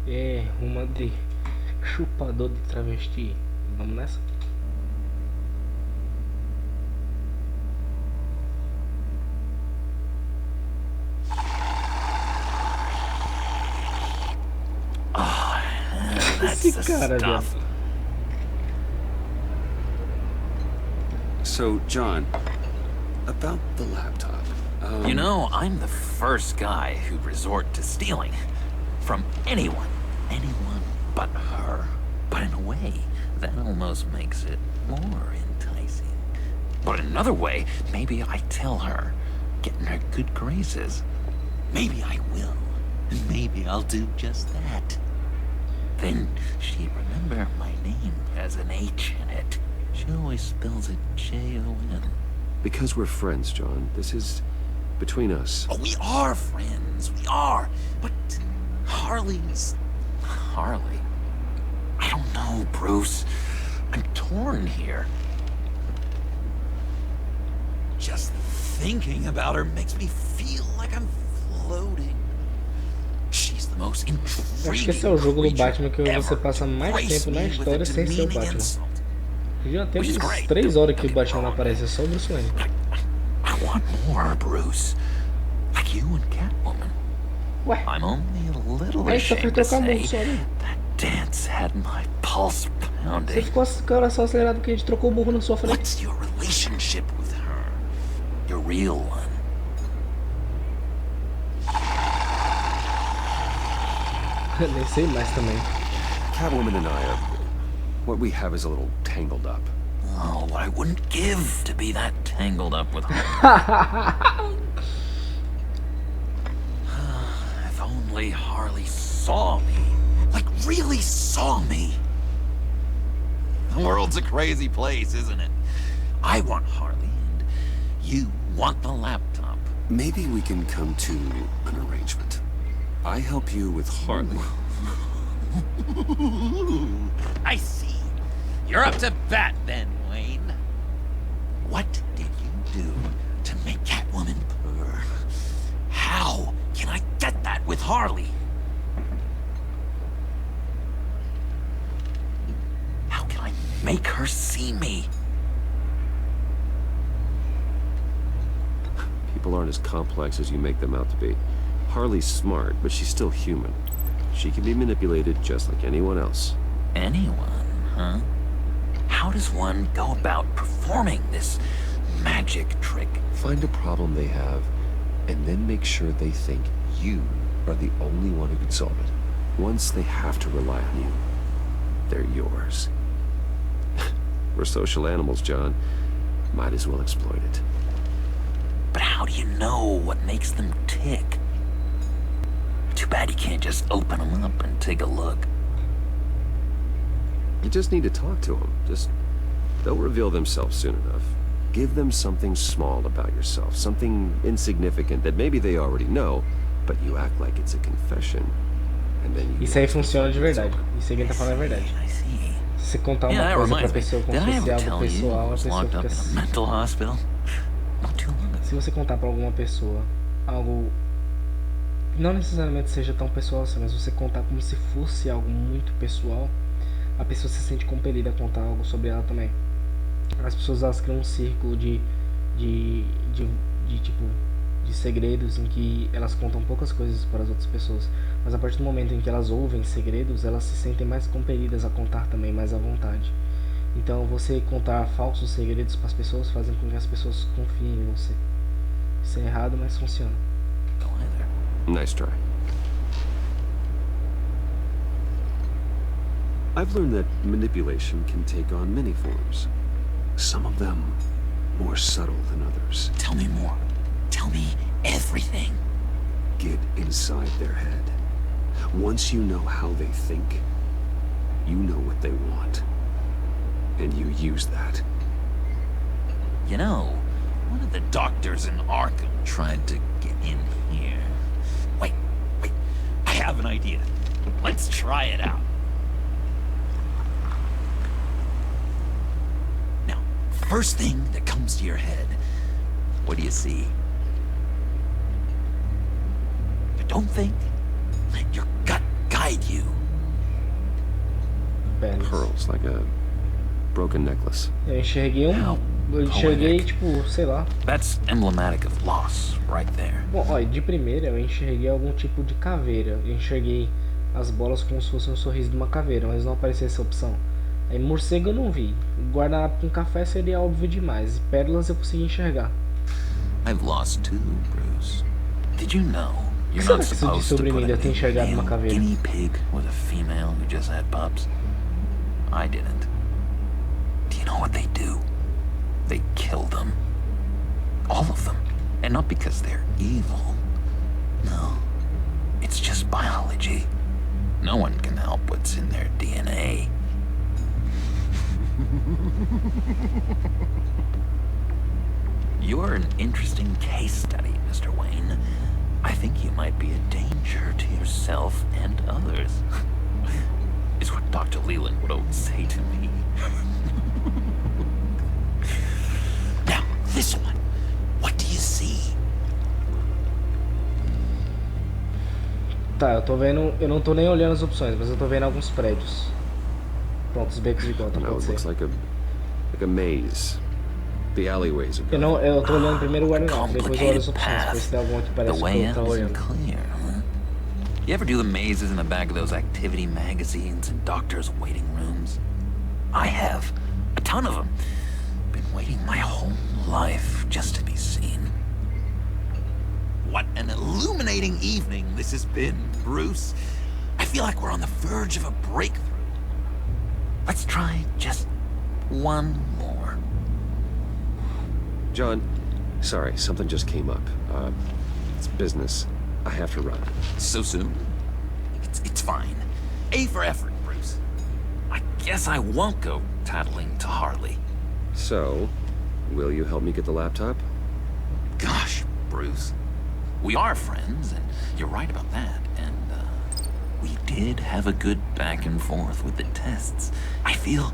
É, uma de chupador de travesti. Vamos nessa? Oh, that's Esse the cara, velho. stuff. So, John, about the laptop. You know, I'm the first guy who'd resort to stealing. From anyone. Anyone but her. But in a way, that almost makes it more enticing. But in another way, maybe I tell her, get in her good graces. Maybe I will. And maybe I'll do just that. Then she'd remember my name has an H in it. She always spells it Jon. Because we're friends, John. This is between us. Oh, we are friends. We are. But Harley's... Harley? I don't know, Bruce. I'm torn here. Just thinking about her makes me feel like I'm floating. She's the most Acho que esse é intriguing o jogo do creature Batman que você ever passa to mais grace tempo na me with a história sem ser o demeaning Batman. insult. Já tem Which is uns great. 3 horas que o Don't get me Batman não wrong. aparece, é só o Bruce Wayne. I want more, Bruce. Like you and Catwoman. Ué, I'm only a little aí só foi ashamed to trocar mundo say só, né? that dance had my pulse Você pounding. ficou com o coração acelerado porque a gente trocou o burro na sua frente. What's your relationship with her? Your real one? Nem sei mais também. Catwoman and I are... What we have is a little tangled up. Oh, what I wouldn't give to be that tangled up with her. If only Harley saw me. Like, really saw me. The world's a crazy place, isn't it? I want Harley, and you want the laptop. Maybe we can come to an arrangement. I help you with Harley. I see. You're up to bat then, Wayne. What did you do to make Catwoman purr? How can I get that with Harley? How can I make her see me? People aren't as complex as you make them out to be. Harley's smart, but she's still human. She can be manipulated just like anyone else. Anyone, huh? How does one go about performing this magic trick? Find a problem they have, and then make sure they think you are the only one who can solve it. Once they have to rely on you, they're yours. We're social animals, John. Might as well exploit it. But how do you know what makes them tick? Too bad you can't just open them up and take a look. You just need to talk to them. They'll reveal themselves soon enough. Give them something small about yourself, something insignificant that maybe they already know, but you act like it's a confession. And then you Isso aí funciona de verdade. Isso aí quem tá falando é verdade. I see. Se você contar Yeah, uma that coisa pra reminds me. pessoa como Did I se fosse ever algo tell you pessoal, I a was pessoa locked up fica in a assim. mental hospital? Not too long ago. Se você contar pra alguma pessoa algo, não necessariamente seja tão pessoal assim, mas você contar como se fosse algo muito pessoal, a pessoa se sente compelida a contar algo sobre ela também. As pessoas, elas criam um círculo de tipo de segredos em que elas contam poucas coisas para as outras pessoas, mas a partir do momento em que elas ouvem segredos, elas se sentem mais compelidas a contar também, mais à vontade. Então você contar falsos segredos para as pessoas fazem com que as pessoas confiem em você. Isso é errado, mas funciona. Go either. Nice try. I've learned that manipulation can take on many forms. Some of them more subtle than others. Tell me more. Tell me everything. Get inside their head. Once you know how they think, you know what they want. And you use that. You know, one of the doctors in Arkham tried to get in here. Wait. I have an idea. Let's try it out. Now, first thing that comes to your head, what do you see? But don't think. Let your gut guide you. Pérolas. Pearls, like a broken necklace. Eu enxerguei How Eu enxerguei, poetic. tipo, sei lá. That's emblematic of loss, right there. Bom, olha, de primeira eu enxerguei algum tipo de caveira. Eu enxerguei as bolas como se fosse um sorriso de uma caveira, mas não aparecia essa opção. Aí morcego eu não vi. Guardanapo com café seria óbvio demais. E pérolas eu consegui enxergar. I've lost too, Bruce. Did you know O que you're será not que isso diz supposed to sobre put mim de eu ter a enxergado uma male caveira? guinea pig with a female who just had pups? I didn't. Do you know what they do? They kill them. All of them. And not because they're evil. No. It's just biology. No one can help what's in their DNA. You're an interesting case study, Mr. Wayne. I think you might be a danger to yourself and others. Is what Dr. Leland would always say to me. Now, this one. What do you see? Tá, eu tô vendo. Eu não tô nem olhando as opções, mas eu tô vendo alguns prédios. Pronto, os becos de gota, No, pode it ser. looks like a maze. The alleyways are Eu tô olhando primeiro o guardanapo, depois eu olho as Complicated opções, pra ver se path. tem alguma que The parece que way eu out tava isn't olhando. clear, huh? You ever do the mazes in the back of those activity magazines and doctors' waiting rooms? I have. A ton of them. Been waiting my whole life just to be seen. What an illuminating evening this has been, Bruce. I feel like we're on the verge of a breakthrough. Let's try just one more. John, sorry, something just came up. It's business. I have to run. So soon? It's fine. A for effort, Bruce. I guess I won't go tattling to Harley. So, will you help me get the laptop? Gosh, Bruce. We are friends, and you're right about that. And, we did have a good back and forth with the tests. I feel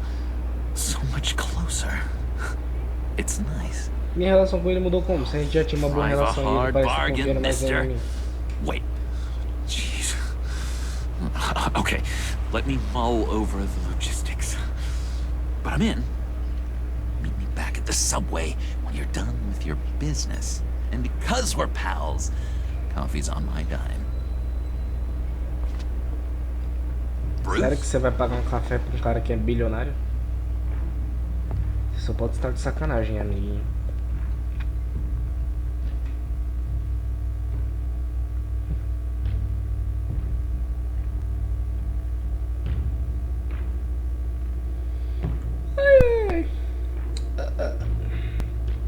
so much closer. It's nice. Minha relação com ele mudou como? Se a gente já tinha uma boa Drive a relação e ele hard parece estar bargain, confiando mais em mister. mim. Wait. Jeez. Okay, let me mull over the logistics. But I'm in. Meet me back at the subway when you're done with your business. And because we're pals, coffee's on my dime. Sério que Bruce? você vai pagar um café pra um cara que é bilionário? Você só pode estar de sacanagem, amiguinho.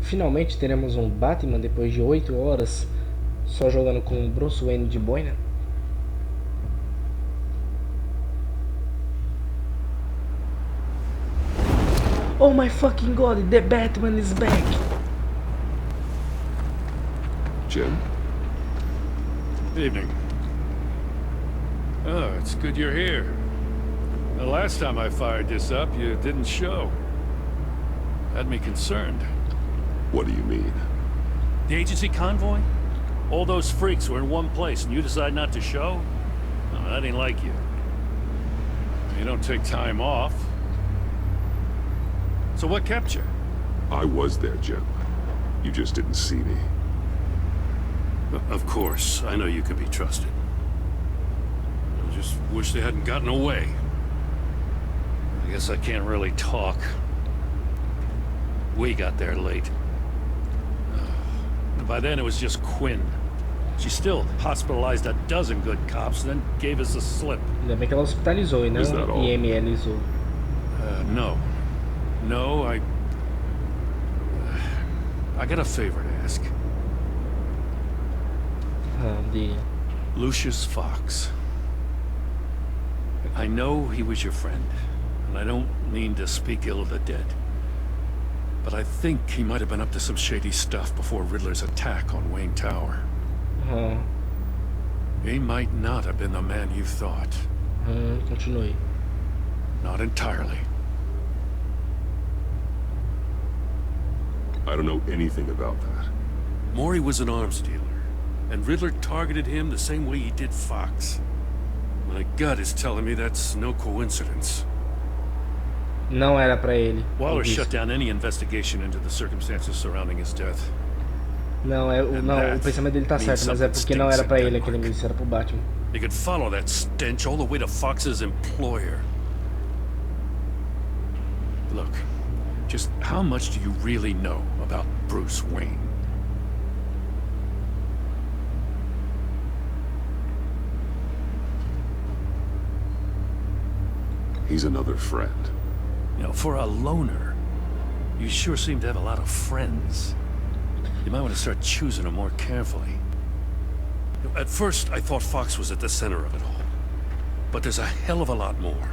Finalmente teremos um Bátima depois de 8 horas só jogando com o Bruce Wayne de boina. Oh my fucking god, the Batman is back! Jim? Evening. Oh, it's good you're here. The last time I fired this up, you didn't show. Had me concerned. What do you mean? The agency convoy? All those freaks were in one place and you decide not to show? No, that ain't like you. You don't take time off. So what kept you? I was there, Jim. You just didn't see me. Of course, I know you could be trusted. I just wish they hadn't gotten away. I guess I can't really talk. We got there late. By then it was just Quinn. She still hospitalized a dozen good cops, then gave us the slip. Ainda bem que ela hospitalizou e não Is that all? IMLizou. No. No, I got a favor to ask. De... Lucius Fox. I know he was your friend, and I don't mean to speak ill of the dead. But I think he might have been up to some shady stuff before Riddler's attack on Wayne Tower. He might not have been the man you thought. Continue. Not entirely. I don't know anything about that. Maury was an arms dealer, and Riddler targeted him the same way he did Fox. My gut is telling me that's no coincidence. Não era pra ele. Waller O shut disco. down any investigation into the circumstances surrounding his death. Não, não, o pensamento dele tá certo, mas é porque não era pra ele aquele míssil, era pro Bátima. He could follow that stench all the way to Fox's employer. Look, just how much do you really know about Bruce Wayne? He's another friend. You know, for a loner, you sure seem to have a lot of friends. You might want to start choosing them more carefully. At first, I thought Fox was at the center of it all. But there's a hell of a lot more.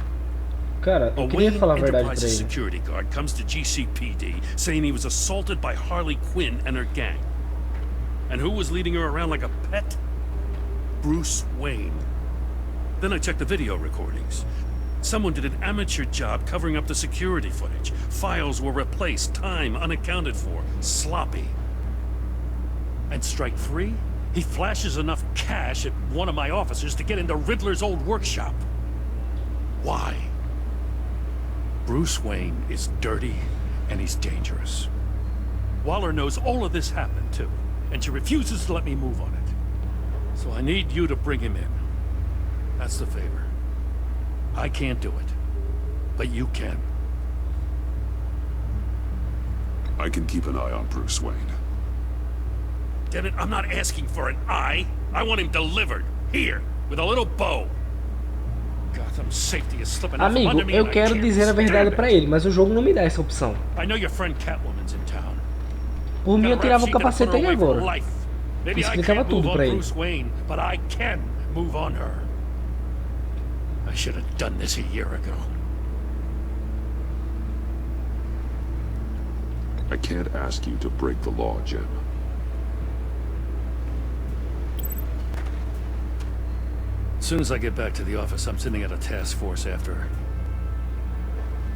Cara, A eu queria Wayne falar a verdade pra Enterprises ele. security guard comes to GCPD saying he was assaulted by Harley Quinn and her gang. And who was leading her around like a pet? Bruce Wayne. Then I checked the video recordings. Someone did an amateur job covering up the security footage. Files were replaced, time unaccounted for, sloppy. And strike three? He flashes enough cash at one of my officers to get into Riddler's old workshop. Why? Bruce Wayne is dirty and he's dangerous. Waller knows all of this happened too, and she refuses to let me move on it. So I need you to bring him in. That's the favor. I can't do it, but you can. I can keep an eye on Bruce Wayne. Damn it, I'm not asking for an eye. I want him delivered, here, with a little bow. Gotham safety is slipping out from Amigo, under me eu and I quero can't dizer a verdade stand pra it. ele, mas o jogo não me dá essa opção. I know your friend Catwoman's in town. Por mim, eu Got a tirava o rap sheet that'll capacete put her aí away for agora. life. Maybe I Explicava can't tudo move pra on ele. Bruce Wayne, but I can move on her. I should have done this a year ago. I can't ask you to break the law, Jim. As soon as I get back to the office, I'm sending out a task force after her.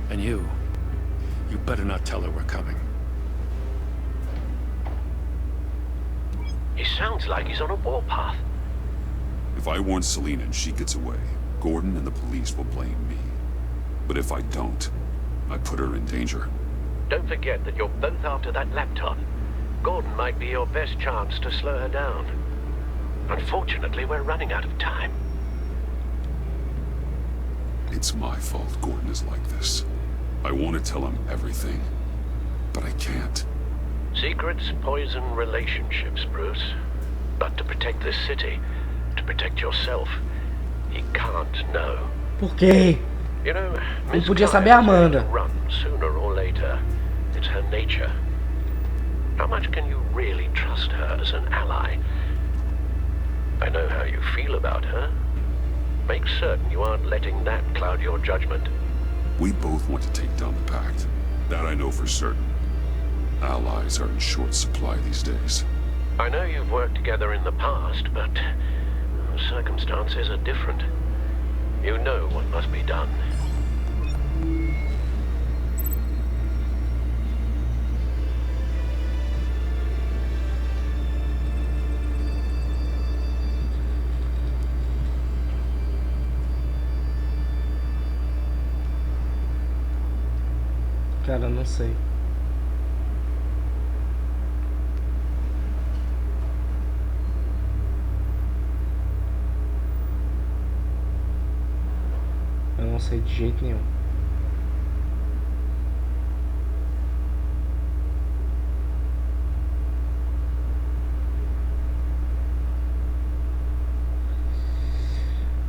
And you better not tell her we're coming. He sounds like he's on a warpath. If I warn Selina and she gets away, Gordon and the police will blame me. But if I don't, I put her in danger. Don't forget that you're both after that laptop. Gordon might be your best chance to slow her down. Unfortunately, we're running out of time. It's my fault Gordon is like this. I want to tell him everything, but I can't. Secrets poison relationships, Bruce. But to protect this city, to protect yourself, he can't know. Por quê? You know, Ele Miss podia Clive saber a is going to Amanda. run sooner or later. It's her nature. How much can you really trust her as an ally? I know how you feel about her. Make certain you aren't letting that cloud your judgment. We both want to take down the Pact. That I know for certain. Allies are in short supply these days. I know you've worked together in the past, but circumstances are different. You know what must be done. Cara, não sei. Eu não sei de jeito nenhum.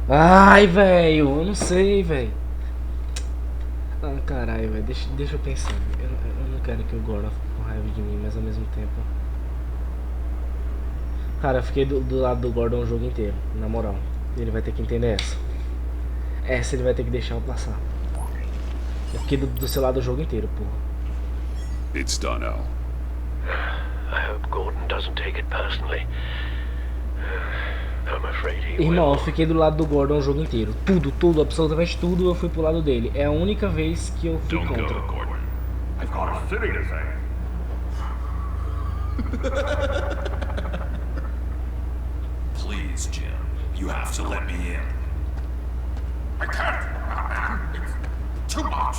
Ai, velho, eu não sei, velho. Ah, caralho, velho, deixa eu pensar. Eu não quero que o Gordon fique com raiva de mim, mas ao mesmo tempo. Cara, eu fiquei do lado do Gordon o jogo inteiro, na moral. Ele vai ter que entender essa. Essa ele vai ter que deixar eu passar. Eu fiquei do seu lado o jogo inteiro, porra. It's done, Al. I hope Gordon doesn't take it personally. I'm afraid he Irmão, eu will. fiquei do lado do Gordon o jogo inteiro. Tudo, absolutamente tudo eu fui pro lado dele. É a única vez que eu fui contra. Gordon. I've got a city to save. Please, Jim. You have to let me in. I can't, man. It's too much.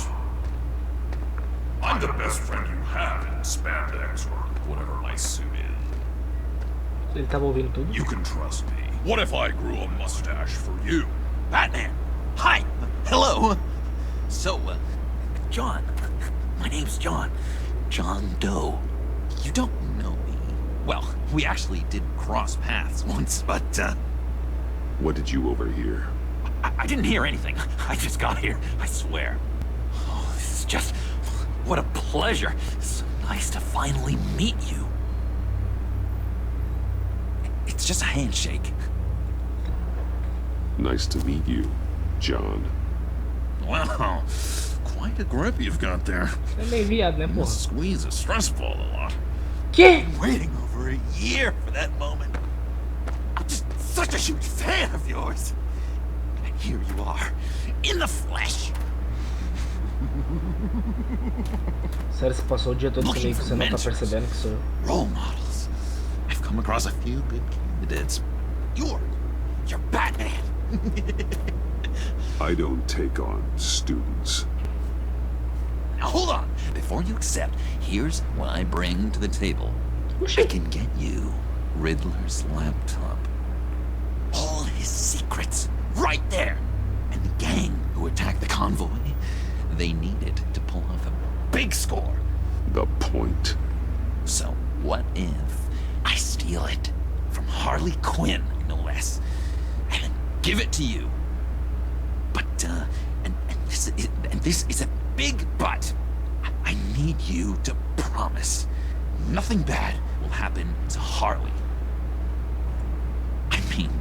best friend you have in spandex or whatever my suit is. Ele tava ouvindo tudo? You can trust me. What if I grew a mustache for you? Batman! Hi! Hello! So, John. My name's John. John Doe. You don't know me. Well, we actually did cross paths once, but, What did you overhear? I didn't hear anything. I just got here, I swear. Oh, this is just... What a pleasure. So nice to finally meet you. It's just a handshake. Nice to meet you, John. Wow, quite a grip you've got there. É meio viado, né, porra? Must squeeze a stress ball a lot. Que? Waiting over a year for that moment. I'm just such a huge fan of yours. And here you are, in the flesh. Sério, você passou o dia todo comigo, você não tá percebendo que sou eu. Role models. I've come across a few good candidates. You're Batman. I don't take on students. Now hold on. Before you accept, here's what I bring to the table. I can get you Riddler's laptop. All his secrets, right there. And the gang who attacked the convoy, they need it to pull off a big score. The point. So what if I steal it from Harley Quinn, no less, and then give it to you? But, and this is a big but. I need you to promise nothing bad will happen to Harley. I mean,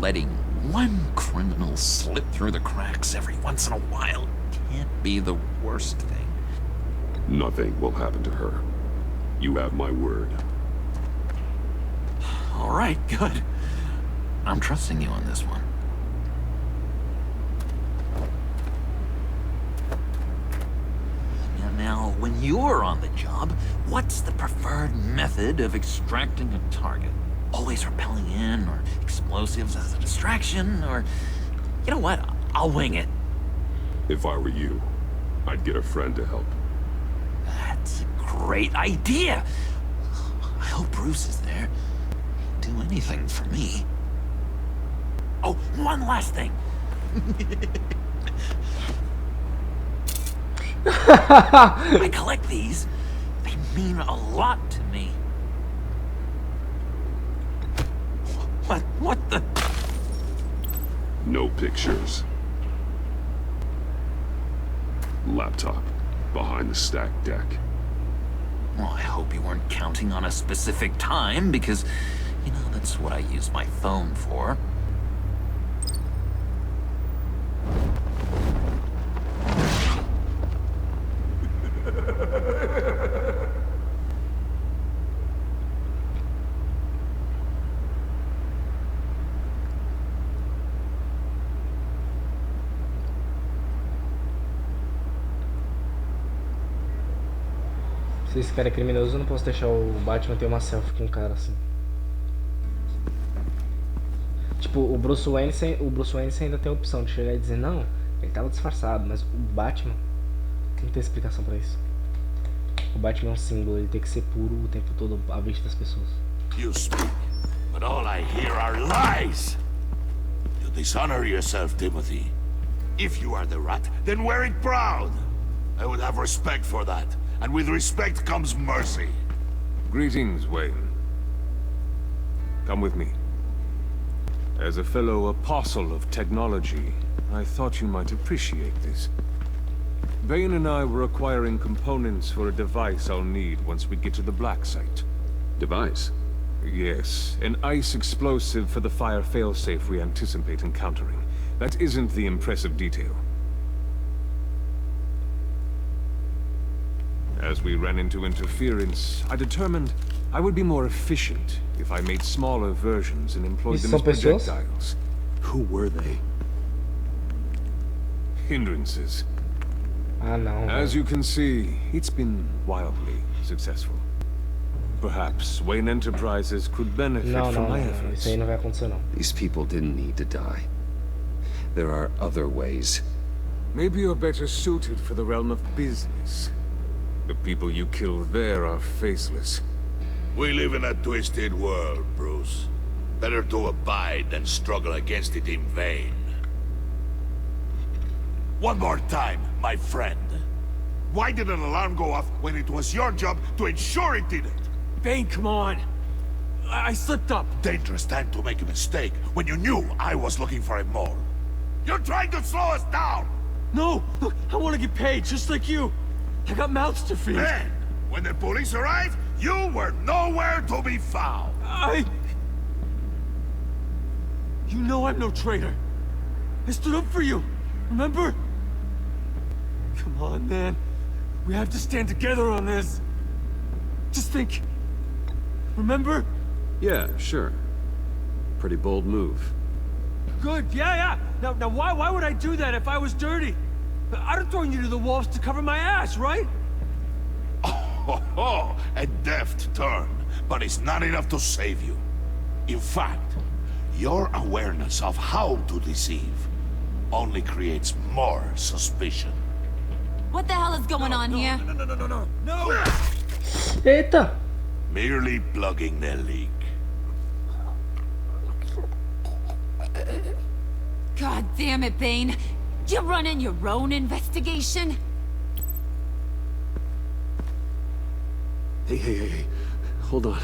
letting one criminal slip through the cracks every once in a while can't be the worst thing. Nothing will happen to her. You have my word. All right, good. I'm trusting you on this one. Now, when you're on the job, what's the preferred method of extracting a target? Always rappelling in, or explosives as a distraction, or... You know what? I'll wing it. If I were you, I'd get a friend to help. That's a great idea. I hope Bruce is there. He'd do anything for me. Oh, one last thing. I collect these. They mean a lot to me. What the? No pictures. Laptop. Behind the stacked deck. Well, I hope you weren't counting on a specific time, because, you know, that's what I use my phone for. Se esse cara é criminoso, eu não posso deixar o Batman ter uma selfie com um cara assim. Tipo, o Bruce Wayne você ainda tem a opção de chegar e dizer não, ele tava disfarçado, mas o Batman não tem explicação pra isso. O Batman é um símbolo, ele tem que ser puro o tempo todo à vista das pessoas. You speak, but all I hear are lies. You dishonor yourself, Timothy. If you are the rat, then wear it proud. I would have respect for that. And with respect comes mercy. Greetings, Wayne. Come with me. As a fellow apostle of technology, I thought you might appreciate this. Bane and I were acquiring components for a device I'll need once we get to the Black Site. Device? Yes, an ice explosive for the fire failsafe we anticipate encountering. That isn't the impressive detail. As we ran into interference, I determined I would be more efficient if I made smaller versions and employed them as projectiles. Who were they? Hindrances. Ah, não. As you can see, it's been wildly successful. Perhaps Wayne Enterprises could benefit Não, from não, my não. efforts. Isso aí não vai acontecer, não. These people didn't need to die. There are other ways. Maybe you're better suited for the realm of business. The people you killed there are faceless. We live in a twisted world, Bruce. Better to abide than struggle against it in vain. One more time, my friend. Why did an alarm go off when it was your job to ensure it didn't? Bane, come on! I slipped up. Dangerous time to make a mistake when you knew I was looking for a mole. You're trying to slow us down! No! Look, I want to get paid, just like you. I got mouths to feed. Then, when the police arrived, you were nowhere to be found. You know I'm no traitor. I stood up for you, remember? Come on, man. We have to stand together on this. Just think. Remember? Yeah, sure. Pretty bold move. Good, yeah. Now why would I do that if I was dirty? I'd have thrown you to the wolves to cover my ass, right? Oh, a deft turn, but it's not enough to save you. In fact, your awareness of how to deceive only creates more suspicion. What the hell is going on here? No! Eita! Merely plugging the leak. God damn it, Bane. You're running your own investigation? Hey. Hold on.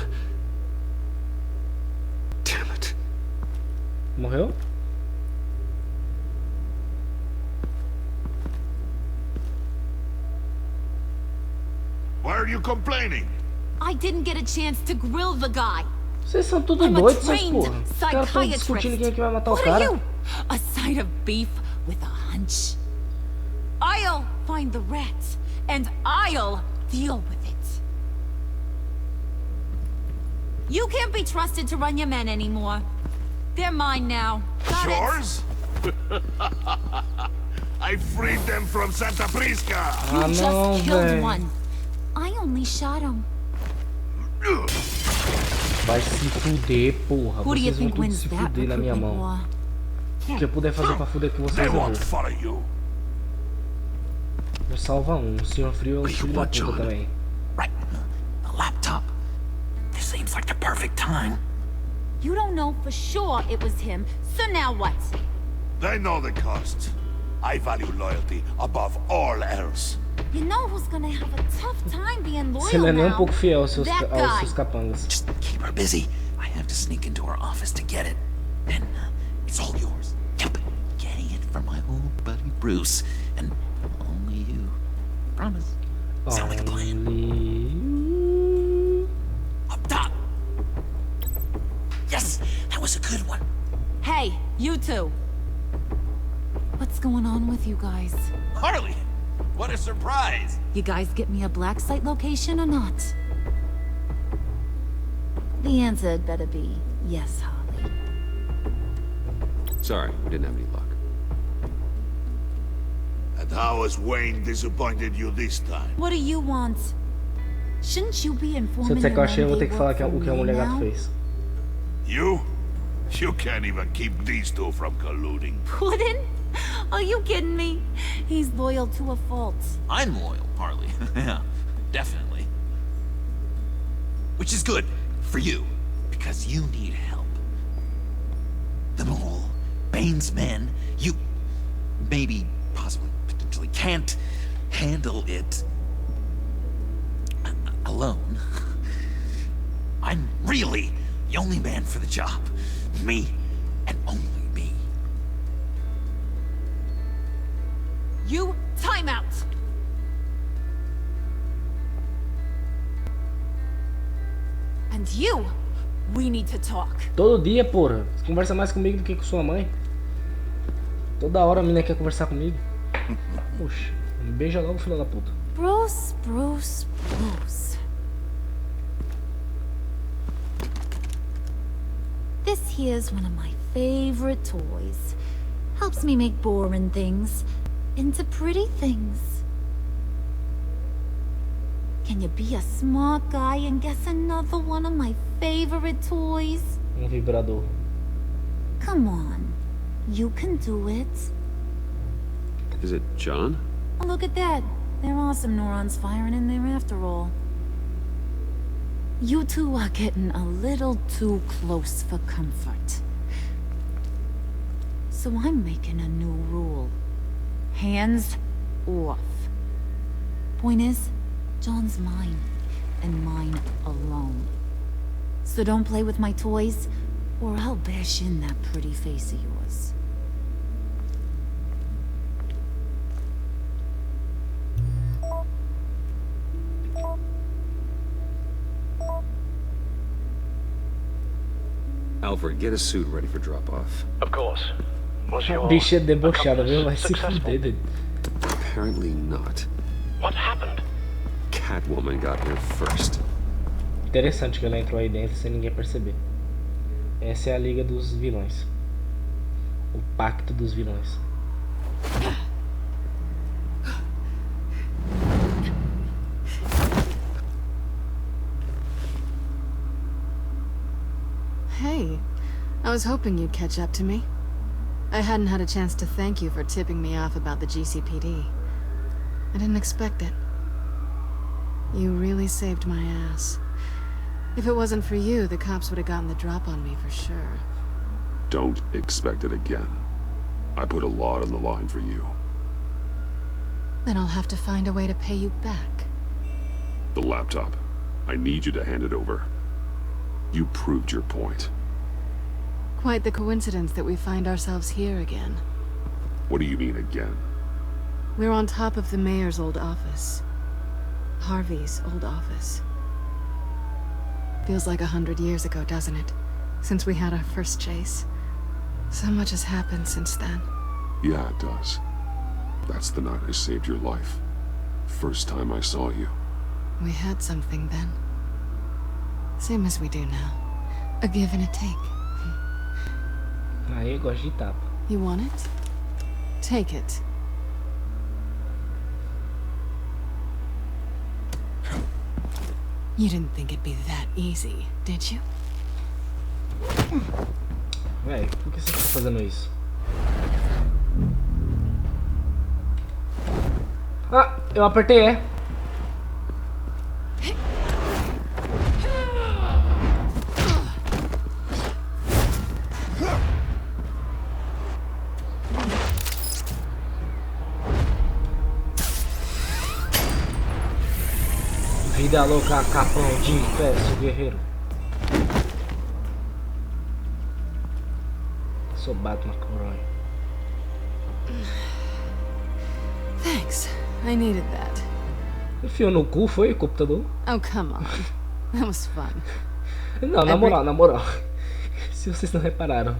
Damn it. Morreu? Why are you complaining? I didn't get a chance to grill the guy. Vocês são tudo I'm a doidos, seus trained porra. Os caras estão discutindo quem é que vai matar o What are cara. you? A side of beef with a hunch? I'll find the rat, and I'll deal with it. You can't be trusted to run your men anymore. They're mine now. Got it? Yours? I freed them from Santa Prisca! You não, just killed véi. one. I only shot him. Vai se fuder, porra. Who do you Vocês vão think tudo wins se that fuder na minha recruitment mão. war? O que eu puder fazer pra fuder com They vocês, eu vou. won't follow you. Eu salva um. O Sr. Frio é um filho da puta também. Right. A laptop. This seems like the perfect time. You don't know for sure it was him, so now what? They know the cost. I value loyalty above all else. You know who's gonna have a tough time being loyal Você não é nem um now? pouco fiel aos seus That guy. capangas. Just keep her busy. I have to sneak into her office to get it. And it's all yours. Yep. Getting it from my old buddy Bruce. And only you. Promise. Sound like a plan. Up top. Yes, that was a good one. Hey, you two. What's going on with you guys? Harley, what a surprise. You guys get me a black site location or not? The answer had better be yes, Harley. Sorry, we didn't have any luck. And how has Wayne disappointed you this time? What do you want? Shouldn't you be Se eu informing disser que eu your achei, eu vou men ter they que falar work que é o que a for mulher me gato now? fez. You? You can't even keep these two from colluding. Puddin'? Are you kidding me? He's loyal to a fault. I'm loyal, Harley. Yeah, definitely. Which is good for you, because you need help. The Mole, Bane's men, you maybe, possibly, potentially can't handle it alone. I'm really the only man for the job. Me, and only me. You time out. And you, we need to talk. Todo dia, porra. Você conversa mais comigo do que com sua mãe. Toda hora a menina quer conversar comigo. Poxa, beija logo, filho da puta. Bruce. This here's one of my favorite toys. Helps me make boring things into pretty things. Can you be a smart guy and guess another one of my favorite toys? Vibrador. Come on. You can do it. Is it John? Oh, look at that. There are some neurons firing in there after all. You two are getting a little too close for comfort. So I'm making a new rule. Hands off. Point is, John's mine, and mine alone. So don't play with my toys, or I'll bash in that pretty face of yours. Alfred, get a suit ready for drop-off. Of course. Was A your bicha é debochada, viu? Vai accomplice se successful? fuder, doido. Apparently not. What happened? Catwoman got here first. Interessante que ela entrou aí dentro sem ninguém perceber. Essa é a Liga dos Vilões. O Pacto dos Vilões. Hey, I was hoping you'd catch up to me. I hadn't had a chance to thank you for tipping me off about the GCPD. I didn't expect it. You really saved my ass. If it wasn't for you, the cops would have gotten the drop on me for sure. Don't expect it again. I put a lot on the line for you. Then I'll have to find a way to pay you back. The laptop. I need you to hand it over. You proved your point. Quite the coincidence that we find ourselves here again. What do you mean again? We're on top of the mayor's old office. Harvey's old office. Feels like 100 years ago, doesn't it? Since we had our first chase. So much has happened since then. Yeah, it does. That's the night I saved your life. First time I saw you. We had something then. Same as we do now. A give and a take. Aí eu gosto de tapa. You want it? Take it. You didn't think it'd be that easy, did you? Véi, por que você tá fazendo isso? Ah, eu apertei E. Vida louca, capão de pé, sou guerreiro. Sou Bátima, coronel. Thanks. I needed that. Enfiou no cu, foi, computador? Oh, come on. That was fun. Não, na moral. Se vocês não repararam,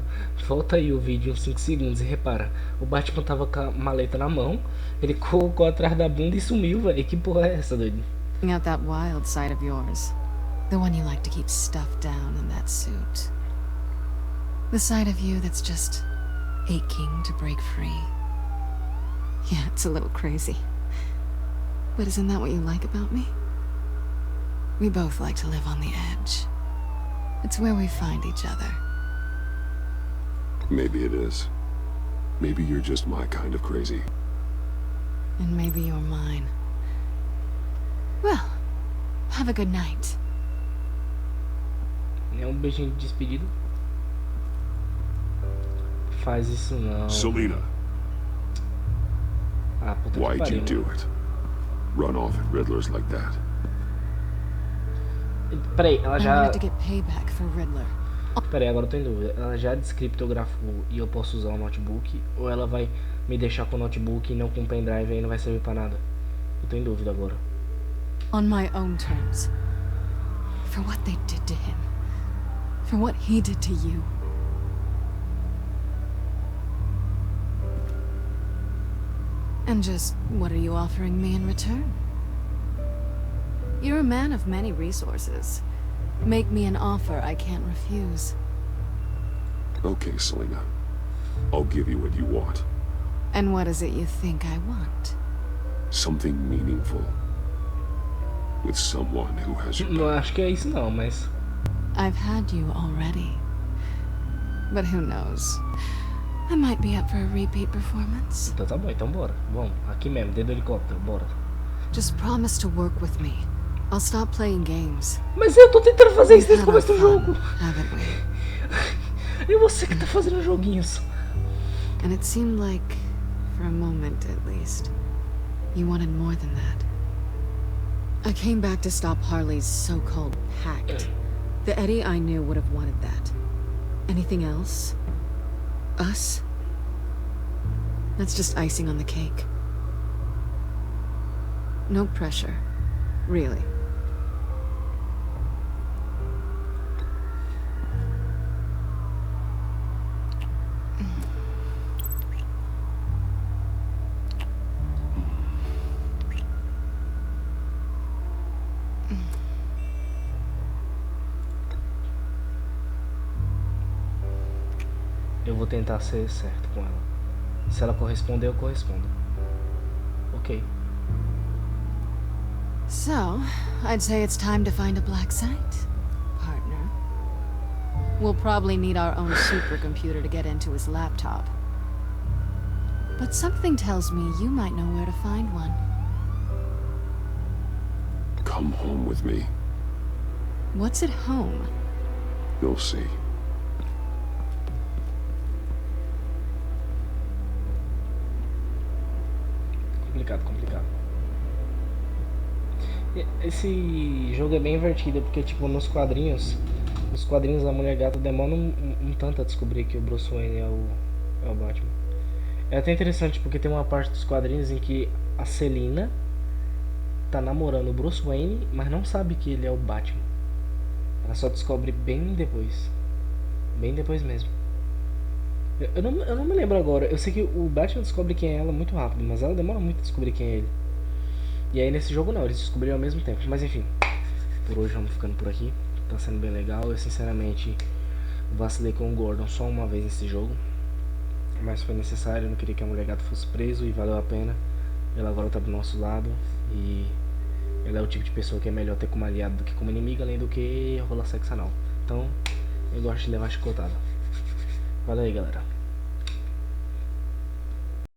volta aí o vídeo uns 5 segundos e repara. O Batman tava com a maleta na mão, ele colocou atrás da bunda e sumiu, velho. Que porra é essa, doido? Out that wild side of yours. The one you like to keep stuffed down in that suit. The side of you that's just aching to break free. Yeah, it's a little crazy. But isn't that what you like about me? We both like to live on the edge. It's where we find each other. Maybe it is. Maybe you're just my kind of crazy. And maybe you're mine. Well, have a good night. É beijinho de despedida. Faz isso não. Selina, Ah, puta que why'd you pariu. do it? Run off at Riddlers like that? Peraí, ela I já. wanted to get payback for Riddler. Peraí, agora eu tô em dúvida. Ela já descriptografou e eu posso usar o notebook? Ou ela vai me deixar com o notebook e não com o pendrive e não vai servir pra nada? Eu tô em dúvida agora. On my own terms. For what they did to him. For what he did to you. And just what are you offering me in return? You're a man of many resources. Make me an offer I can't refuse. Okay, Selina. I'll give you what you want. And what is it you think I want? Something meaningful. With someone who has your Não back. acho que é isso não, mas. I've had you already. But who knows? I might be up for a repeat performance. Então tá bom, então bora. Vamos, aqui mesmo, dentro do helicóptero, bora. Just promise to work with me. I'll stop playing games. Mas eu tô tentando fazer isso desde o We've had começo do our jogo. fun, haven't we? É você que tá fazendo joguinhos. And it seemed like, for a moment at least, you wanted more than that. I came back to stop Harley's so-called pact. The Eddie I knew would have wanted that. Anything else? Us? That's just icing on the cake. No pressure. Really. Eu vou tentar ser certo com ela. Se ela corresponder, eu correspondo. Ok. So, I'd say it's time to find a black site, partner. We'll probably need our own supercomputer to get into his laptop. But something tells me you might know where to find one. Come home with me. What's at home? You'll see. Complicado. Esse jogo é bem invertido, porque tipo, nos quadrinhos a Mulher Gata demora um tanto a descobrir que o Bruce Wayne é o Batman. É até interessante porque tem uma parte dos quadrinhos em que a Selina tá namorando o Bruce Wayne, mas não sabe que ele é o Batman. Ela só descobre bem depois mesmo. Eu não me lembro agora. Eu sei que o Batman descobre quem é ela muito rápido, mas ela demora muito a descobrir quem é ele. E aí nesse jogo não, eles descobriram ao mesmo tempo. Mas enfim, por hoje vamos ficando por aqui. Tá sendo bem legal. Eu sinceramente vacilei com o Gordon só uma vez nesse jogo, mas foi necessário. Eu não queria que a Mulher Gata fosse preso e valeu a pena. Ela agora tá do nosso lado e ela é o tipo de pessoa que é melhor ter como aliado do que como inimiga, além do que rolar sexo anal. Então eu gosto de levar chicotada. Valeu aí, galera.